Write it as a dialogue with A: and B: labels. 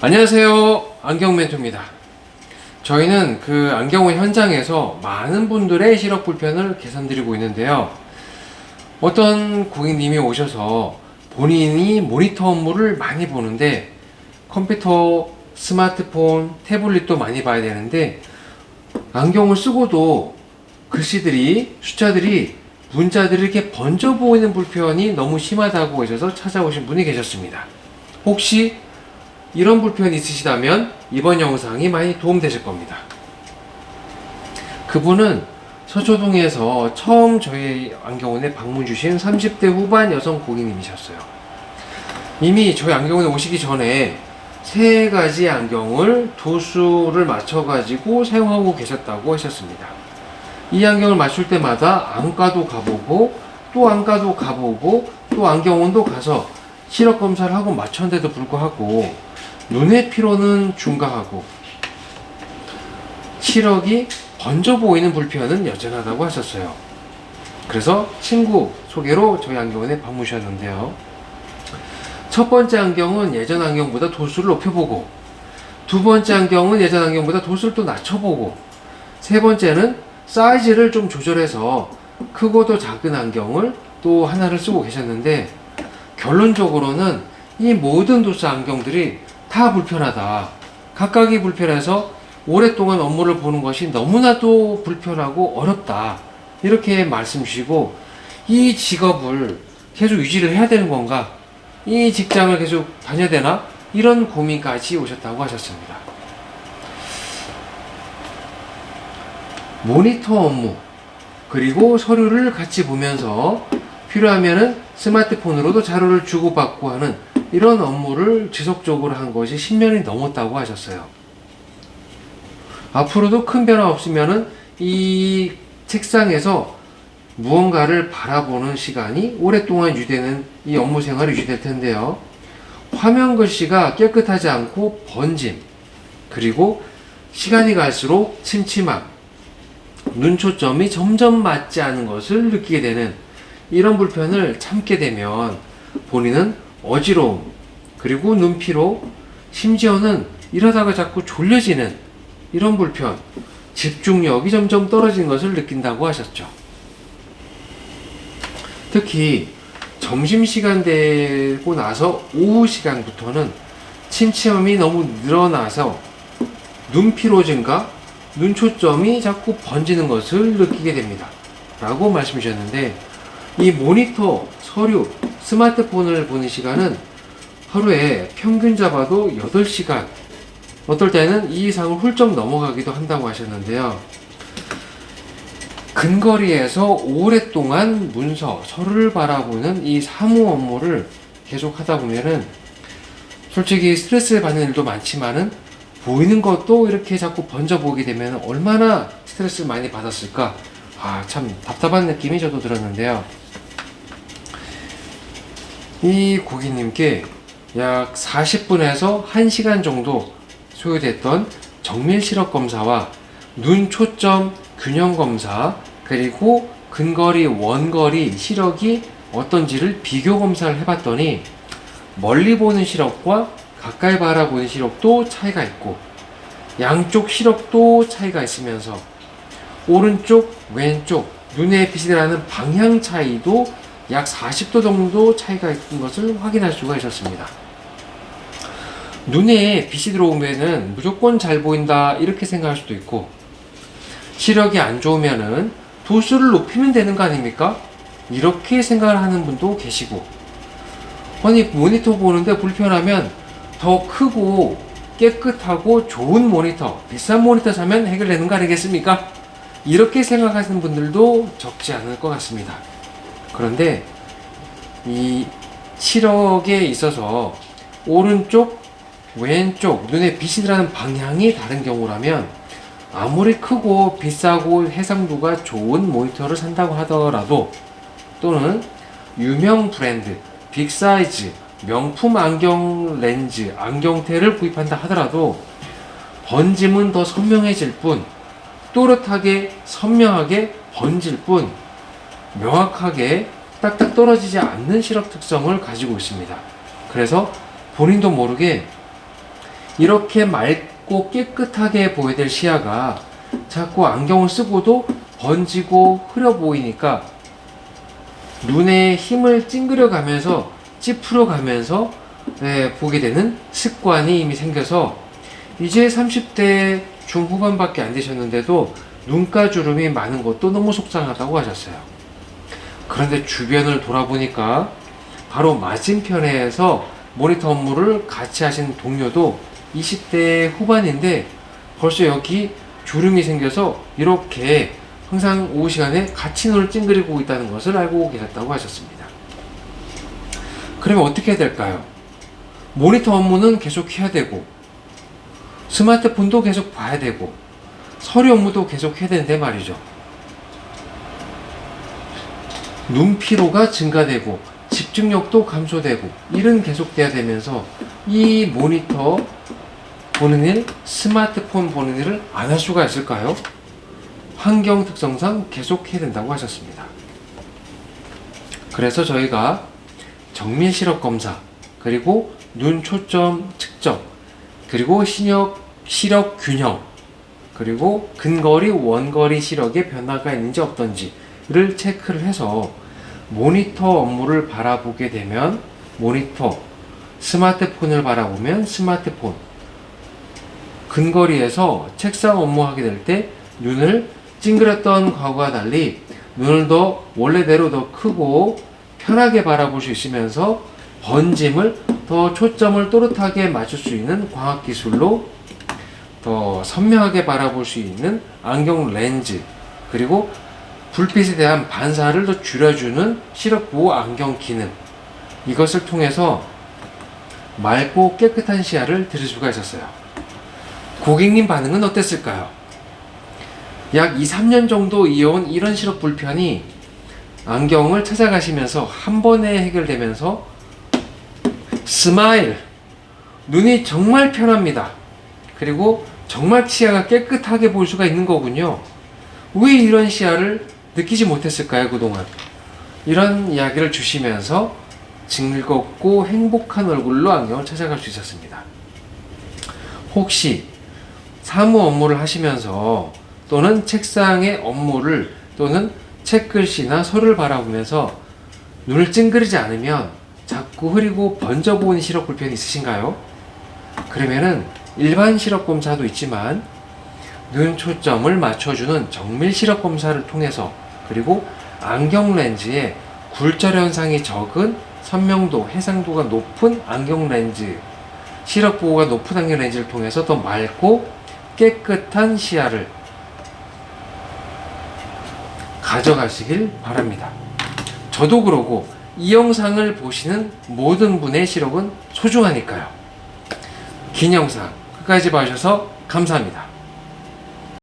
A: 안녕하세요, 안경멘토입니다. 저희는 그 안경원 현장에서 많은 분들의 시력 불편을 개선드리고 있는데요. 어떤 고객님이 오셔서 본인이 모니터 업무를 많이 보는데 컴퓨터, 스마트폰, 태블릿도 많이 봐야 되는데 안경을 쓰고도 글씨들이, 숫자들이, 문자들이 이렇게 번져 보이는 불편이 너무 심하다고 하셔서 찾아오신 분이 계셨습니다. 혹시 이런 불편이 있으시다면 이번 영상이 많이 도움되실 겁니다. 그분은 서초동에서 처음 저희 안경원에 방문 주신 30대 후반 여성 고객님이셨어요. 이미 저희 안경원에 오시기 전에 3가지 안경을 도수를 맞춰가지고 사용하고 계셨다고 하셨습니다. 이 안경을 맞출 때마다 안과도 가보고 또 안과도 가보고 또 안경원도 가서 시력 검사를 하고 맞췄는데도 불구하고 눈의 피로는 중과하고 시력이 번져 보이는 불편은 여전하다고 하셨어요. 그래서 친구 소개로 저희 안경원에 방문하셨는데요. 첫 번째 안경은 예전 안경보다 도수를 높여보고, 두 번째 안경은 예전 안경보다 도수를 또 낮춰보고, 세 번째는 사이즈를 좀 조절해서 크고 더 작은 안경을 또 하나를 쓰고 계셨는데, 결론적으로는 이 모든 도수 안경들이 다 불편하다. 각각이 불편해서 오랫동안 업무를 보는 것이 너무나도 불편하고 어렵다. 이렇게 말씀 주시고, 이 직업을 계속 유지를 해야 되는 건가? 이 직장을 계속 다녀야 되나? 이런 고민까지 오셨다고 하셨습니다. 모니터 업무, 그리고 서류를 같이 보면서 필요하면은 스마트폰으로도 자료를 주고받고 하는 이런 업무를 지속적으로 한 것이 10년이 넘었다고 하셨어요. 앞으로도 큰 변화 없으면은 이 책상에서 무언가를 바라보는 시간이 오랫동안 유지되는 이 업무 생활이 유지될 텐데요. 화면 글씨가 깨끗하지 않고 번짐, 그리고 시간이 갈수록 침침함, 눈 초점이 점점 맞지 않은 것을 느끼게 되는 이런 불편을 참게 되면 본인은 어지러움, 그리고 눈피로, 심지어는 이러다가 자꾸 졸려지는 이런 불편, 집중력이 점점 떨어지는 것을 느낀다고 하셨죠. 특히 점심시간 되고 나서 오후 시간부터는 침침함이 너무 늘어나서 눈피로 증가, 눈 초점이 자꾸 번지는 것을 느끼게 됩니다. 라고 말씀 주셨는데, 이 모니터, 서류, 스마트폰을 보는 시간은 하루에 평균 잡아도 8시간, 어떨 때는 이 이상을 훌쩍 넘어가기도 한다고 하셨는데요. 근거리에서 오랫동안 문서, 서류를 바라보는 이 사무 업무를 계속 하다 보면은 솔직히 스트레스 받는 일도 많지만은 보이는 것도 이렇게 자꾸 번져 보게 되면 얼마나 스트레스를 많이 받았을까? 참 답답한 느낌이 저도 들었는데요. 이 고객님께 약 40분에서 1시간 정도 소요됐던 정밀 시력 검사와 눈 초점 균형 검사, 그리고 근거리, 원거리 시력이 어떤지를 비교 검사를 해봤더니 멀리 보는 시력과 가까이 바라보는 시력도 차이가 있고, 양쪽 시력도 차이가 있으면서 오른쪽, 왼쪽 눈의 빛이 나는 방향 차이도 약 40도 정도 차이가 있는 것을 확인할 수가 있었습니다. 눈에 빛이 들어오면은 무조건 잘 보인다 이렇게 생각할 수도 있고, 시력이 안 좋으면은 도수를 높이면 되는 거 아닙니까? 이렇게 생각을 하는 분도 계시고, 아니 모니터 보는데 불편하면 더 크고 깨끗하고 좋은 모니터, 비싼 모니터 사면 해결되는 거 아니겠습니까? 이렇게 생각하시는 분들도 적지 않을 것 같습니다. 그런데 이 시력에 있어서 오른쪽, 왼쪽 눈에 빛이 들어가는 방향이 다른 경우라면 아무리 크고 비싸고 해상도가 좋은 모니터를 산다고 하더라도, 또는 유명 브랜드, 빅사이즈, 명품 안경 렌즈, 안경테를 구입한다 하더라도 번짐은 더 선명해질 뿐, 또렷하게 선명하게 번질 뿐 명확하게 딱딱 떨어지지 않는 시력 특성을 가지고 있습니다. 그래서 본인도 모르게 이렇게 맑고 깨끗하게 보여야 될 시야가 자꾸 안경을 쓰고도 번지고 흐려 보이니까 눈에 힘을 찡그려 가면서 찌푸려 가면서 보게 되는 습관이 이미 생겨서 이제 30대 중후반밖에 안 되셨는데도 눈가 주름이 많은 것도 너무 속상하다고 하셨어요. 그런데 주변을 돌아보니까 바로 맞은편에서 모니터 업무를 같이 하신 동료도 20대 후반인데 벌써 여기 주름이 생겨서 이렇게 항상 오후 시간에 같이 눈을 찡그리고 있다는 것을 알고 계셨다고 하셨습니다. 그러면 어떻게 해야 될까요? 모니터 업무는 계속 해야 되고 스마트폰도 계속 봐야 되고 서류 업무도 계속 해야 되는데 말이죠. 눈 피로가 증가되고 집중력도 감소되고 일은 계속돼야 되면서 이 모니터 보는 일, 스마트폰 보는 일을 안 할 수가 있을까요? 환경 특성상 계속 해야 된다고 하셨습니다. 그래서 저희가 정밀 시력 검사, 그리고 눈 초점 측정, 그리고 시력 균형, 그리고 근거리, 원거리 시력에 변화가 있는지 없던지를 체크를 해서 모니터 업무를 바라보게 되면 모니터, 스마트폰을 바라보면 스마트폰, 근거리에서 책상 업무하게 될 때 눈을 찡그렸던 과거와 달리 눈을 더 원래대로 더 크고 편하게 바라볼 수 있으면서 번짐을 더 초점을 또렷하게 맞출 수 있는 광학 기술로 더 선명하게 바라볼 수 있는 안경 렌즈, 그리고 불빛에 대한 반사를 더 줄여주는 시력 보호 안경 기능, 이것을 통해서 맑고 깨끗한 시야를 들을 수가 있었어요. 고객님 반응은 어땠을까요? 약 2, 3년 정도 이어온 이런 시력 불편이 안경을 찾아가시면서 한 번에 해결되면서 스마일! 눈이 정말 편합니다. 그리고 정말 시야가 깨끗하게 볼 수가 있는 거군요. 왜 이런 시야를 느끼지 못했을까요, 그동안? 이런 이야기를 주시면서 즐겁고 행복한 얼굴로 안경을 찾아갈 수 있었습니다. 혹시 사무 업무를 하시면서 또는 책상의 업무를 또는 책글씨나 서류를 바라보면서 눈을 찡그리지 않으면 자꾸 흐리고 번져 보이는 시력 불편이 있으신가요? 그러면은 일반 시력 검사도 있지만 눈 초점을 맞춰주는 정밀 시력 검사를 통해서, 그리고 안경 렌즈에 굴절 현상이 적은 선명도, 해상도가 높은 안경 렌즈, 시력 보호가 높은 안경 렌즈를 통해서 더 맑고 깨끗한 시야를 가져가시길 바랍니다. 저도 그러고 이 영상을 보시는 모든 분의 시력은 소중하니까요. 긴 영상 끝까지 봐주셔서 감사합니다.